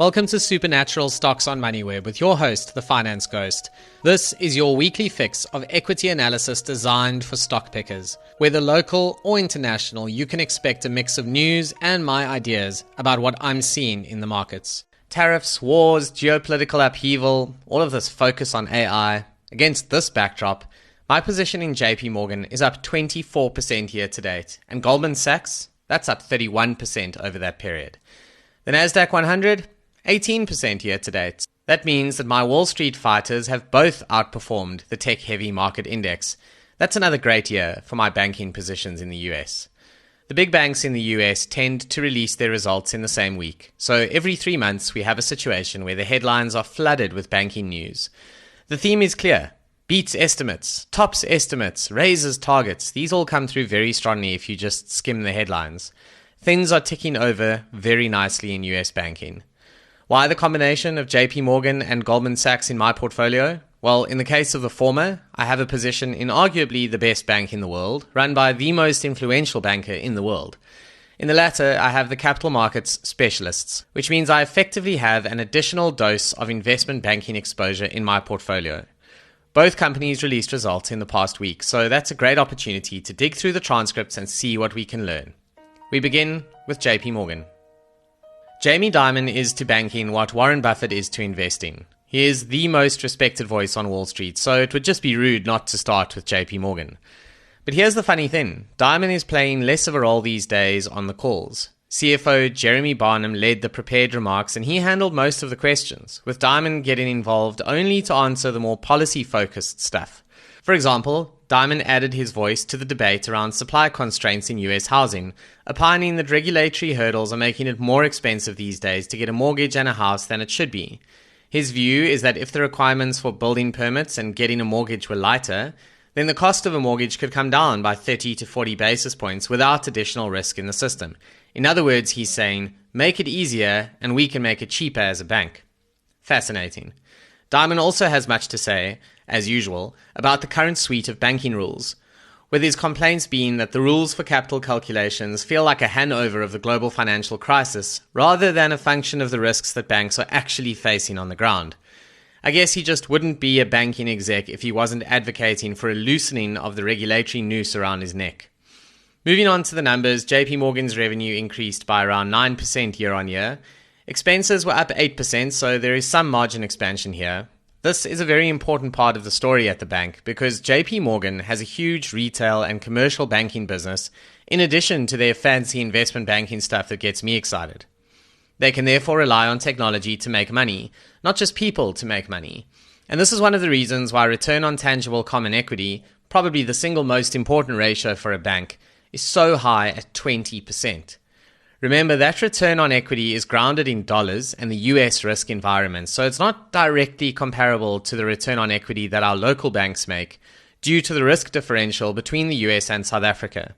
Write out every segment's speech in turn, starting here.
Welcome to Supernatural Stocks on Moneyweb with your host, the Finance Ghost. This is your weekly fix of equity analysis designed for stock pickers. Whether local or international, you can expect a mix of news and my ideas about what I'm seeing in the markets. Tariffs, wars, geopolitical upheaval, all of this focus on AI. Against this backdrop, my position in JP Morgan is up 24% year to date, and Goldman Sachs, that's up 31% over that period. The Nasdaq 100, 18% year to date. That means that my Wall Street fighters have both outperformed the tech-heavy market index. That's another great year for my banking positions in the US. The big banks in the US tend to release their results in the same week. So every 3 months we have a situation where the headlines are flooded with banking news. The theme is clear. Beats estimates, tops estimates, raises targets. These all come through very strongly if you just skim the headlines. Things are ticking over very nicely in US banking. Why the combination of JP Morgan and Goldman Sachs in my portfolio? Well, in the case of the former, I have a position in arguably the best bank in the world, run by the most influential banker in the world. In the latter, I have the capital markets specialists, which means I effectively have an additional dose of investment banking exposure in my portfolio. Both companies released results in the past week, so that's a great opportunity to dig through the transcripts and see what we can learn. We begin with JP Morgan. Jamie Dimon is to banking what Warren Buffett is to investing. He is the most respected voice on Wall Street, so it would just be rude not to start with JP Morgan. But here's the funny thing. Dimon is playing less of a role these days on the calls. CFO Jeremy Barnum led the prepared remarks and he handled most of the questions, with Dimon getting involved only to answer the more policy-focused stuff. For example, Dimon added his voice to the debate around supply constraints in US housing, opining that regulatory hurdles are making it more expensive these days to get a mortgage and a house than it should be. His view is that if the requirements for building permits and getting a mortgage were lighter, then the cost of a mortgage could come down by 30 to 40 basis points without additional risk in the system. In other words, he's saying, make it easier and we can make it cheaper as a bank. Fascinating. Dimon also has much to say, as usual, about the current suite of banking rules, with his complaints being that the rules for capital calculations feel like a hangover of the global financial crisis rather than a function of the risks that banks are actually facing on the ground. I guess he just wouldn't be a banking exec if he wasn't advocating for a loosening of the regulatory noose around his neck. Moving on to the numbers, JP Morgan's revenue increased by around 9% year on year. Expenses were up 8%, so there is some margin expansion here. This is a very important part of the story at the bank because JP Morgan has a huge retail and commercial banking business in addition to their fancy investment banking stuff that gets me excited. They can therefore rely on technology to make money, not just people to make money. And this is one of the reasons why return on tangible common equity, probably the single most important ratio for a bank, is so high at 20%. Remember, that return on equity is grounded in dollars and the US risk environment, so it's not directly comparable to the return on equity that our local banks make due to the risk differential between the US and South Africa.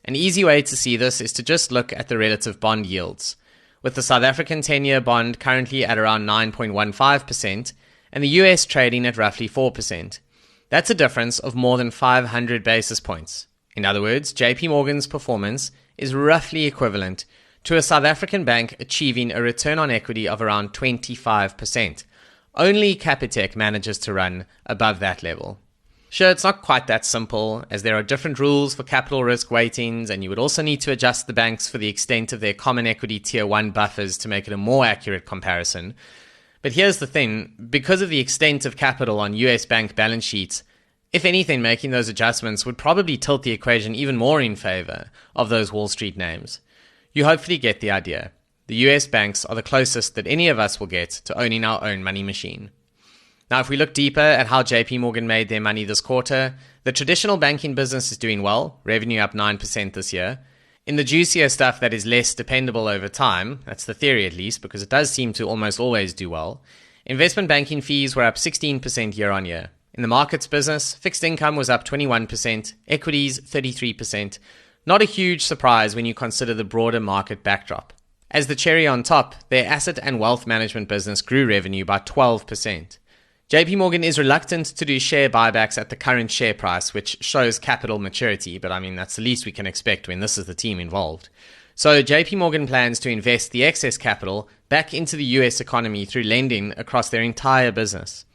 An easy way to see this is to just look at the relative bond yields, with the South African 10-year bond currently at around 9.15% and the US trading at roughly 4%. That's a difference of more than 500 basis points. In other words, JP Morgan's performance is roughly equivalent to a South African bank achieving a return on equity of around 25%. Only Capitec manages to run above that level. Sure, it's not quite that simple, as there are different rules for capital risk weightings, and you would also need to adjust the banks for the extent of their common equity tier 1 buffers to make it a more accurate comparison. But here's the thing, because of the extent of capital on US bank balance sheets, if anything, making those adjustments would probably tilt the equation even more in favor of those Wall Street names. You hopefully get the idea. The US banks are the closest that any of us will get to owning our own money machine. Now, if we look deeper at how JP Morgan made their money this quarter, the traditional banking business is doing well, revenue up 9% this year. In the juicier stuff that is less dependable over time, that's the theory at least, because it does seem to almost always do well, investment banking fees were up 16% year on year. In the markets business, fixed income was up 21%, equities 33%. Not a huge surprise when you consider the broader market backdrop. As the cherry on top, their asset and wealth management business grew revenue by 12%. JP Morgan is reluctant to do share buybacks at the current share price, which shows capital maturity, but I mean, that's the least we can expect when this is the team involved. So JP Morgan plans to invest the excess capital back into the US economy through lending across their entire business.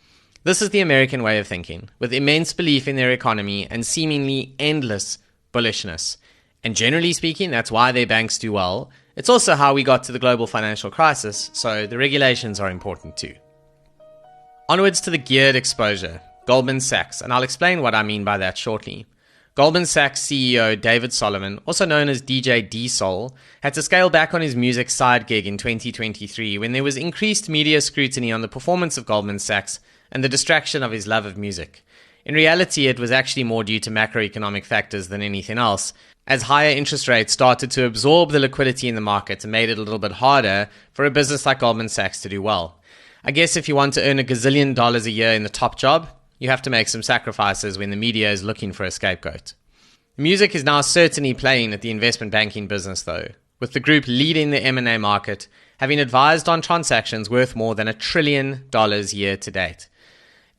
This is the American way of thinking, with immense belief in their economy and seemingly endless bullishness. And generally speaking, that's why their banks do well. It's also how we got to the global financial crisis, so the regulations are important too. Onwards to the geared exposure, Goldman Sachs, and I'll explain what I mean by that shortly. Goldman Sachs CEO David Solomon, also known as DJ D-Sol, had to scale back on his music side gig in 2023 when there was increased media scrutiny on the performance of Goldman Sachs and the distraction of his love of music. In reality, it was actually more due to macroeconomic factors than anything else, as higher interest rates started to absorb the liquidity in the market and made it a little bit harder for a business like Goldman Sachs to do well. I guess if you want to earn $1 gazillion a year in the top job, you have to make some sacrifices when the media is looking for a scapegoat. Music is now certainly playing at the investment banking business though, with the group leading the M&A market, having advised on transactions worth more than $1 trillion year to date.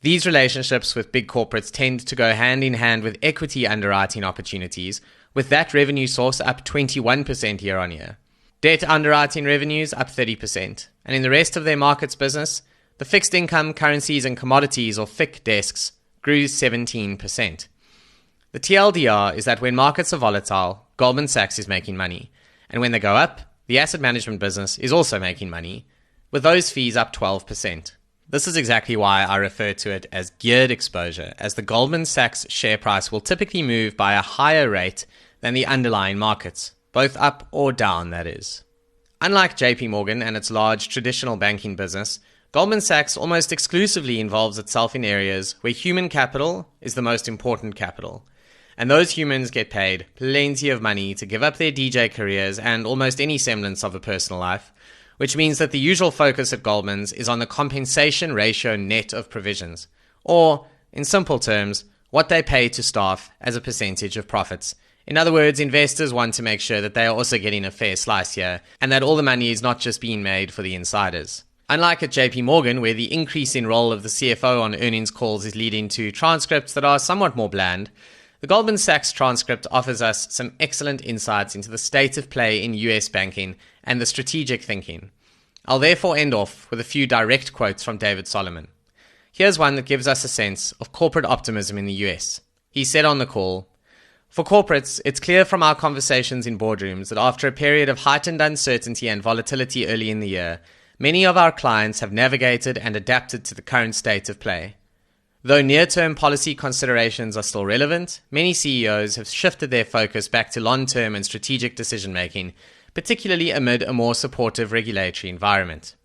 These relationships with big corporates tend to go hand in hand with equity underwriting opportunities, with that revenue source up 21% year on year. Debt underwriting revenues up 30%, and in the rest of their markets business, the fixed income, currencies and commodities or FIC desks grew 17%. The TLDR is that when markets are volatile, Goldman Sachs is making money, and when they go up, the asset management business is also making money, with those fees up 12%. This is exactly why I refer to it as geared exposure, as the Goldman Sachs share price will typically move by a higher rate than the underlying markets, both up or down, that is. Unlike JP Morgan and its large traditional banking business, Goldman Sachs almost exclusively involves itself in areas where human capital is the most important capital. And those humans get paid plenty of money to give up their DJ careers and almost any semblance of a personal life, which means that the usual focus at Goldman's is on the compensation ratio net of provisions, or, in simple terms, what they pay to staff as a percentage of profits. In other words, investors want to make sure that they are also getting a fair slice here, and that all the money is not just being made for the insiders. Unlike at JP Morgan, where the increase in role of the CFO on earnings calls is leading to transcripts that are somewhat more bland, the Goldman Sachs transcript offers us some excellent insights into the state of play in US banking and the strategic thinking. I'll therefore end off with a few direct quotes from David Solomon. Here's one that gives us a sense of corporate optimism in the US. He said on the call, "For corporates, it's clear from our conversations in boardrooms that after a period of heightened uncertainty and volatility early in the year, many of our clients have navigated and adapted to the current state of play. Though near-term policy considerations are still relevant, many CEOs have shifted their focus back to long-term and strategic decision-making, particularly amid a more supportive regulatory environment."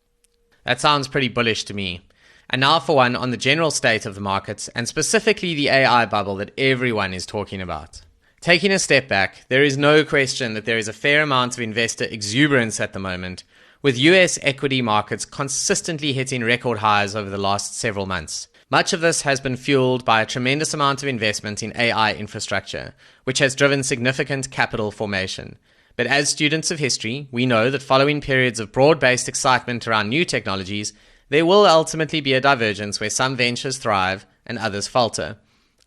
That sounds pretty bullish to me. And now for one on the general state of the markets, and specifically the AI bubble that everyone is talking about. Taking a step back, there is no question that there is a fair amount of investor exuberance at the moment, with US equity markets consistently hitting record highs over the last several months. Much of this has been fueled by a tremendous amount of investment in AI infrastructure, which has driven significant capital formation. But as students of history, we know that following periods of broad-based excitement around new technologies, there will ultimately be a divergence where some ventures thrive and others falter.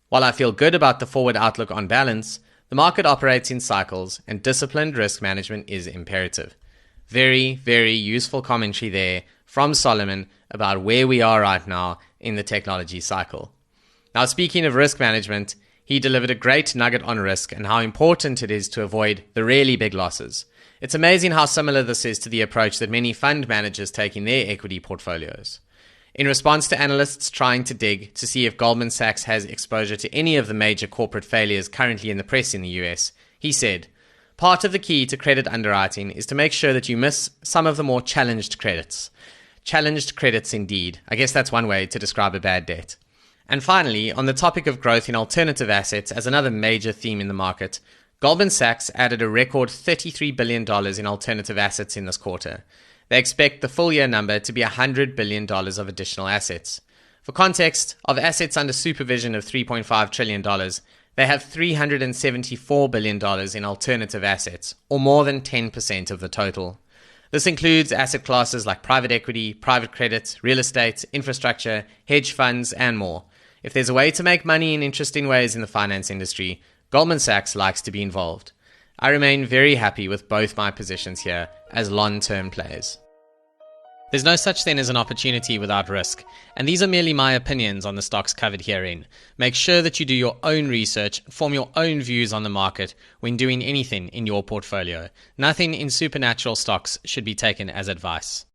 While I feel good about the forward outlook on balance, the market operates in cycles and disciplined risk management is imperative. Very, very useful commentary there from Solomon about where we are right now in the technology cycle. Now, speaking of risk management, he delivered a great nugget on risk and how important it is to avoid the really big losses. It's amazing how similar this is to the approach that many fund managers take in their equity portfolios. In response to analysts trying to dig to see if Goldman Sachs has exposure to any of the major corporate failures currently in the press in the US, he said, "Part of the key to credit underwriting is to make sure that you miss some of the more challenged credits." Challenged credits indeed. I guess that's one way to describe a bad debt. And finally, on the topic of growth in alternative assets as another major theme in the market, Goldman Sachs added a record $33 billion in alternative assets in this quarter. They expect the full year number to be $100 billion of additional assets. For context, of assets under supervision of $3.5 trillion, they have $374 billion in alternative assets, or more than 10% of the total. This includes asset classes like private equity, private credit, real estate, infrastructure, hedge funds, and more. If there's a way to make money in interesting ways in the finance industry, Goldman Sachs likes to be involved. I remain very happy with both my positions here as long-term plays. There's no such thing as an opportunity without risk, and these are merely my opinions on the stocks covered herein. Make sure that you do your own research, form your own views on the market when doing anything in your portfolio. Nothing in supernatural stocks should be taken as advice.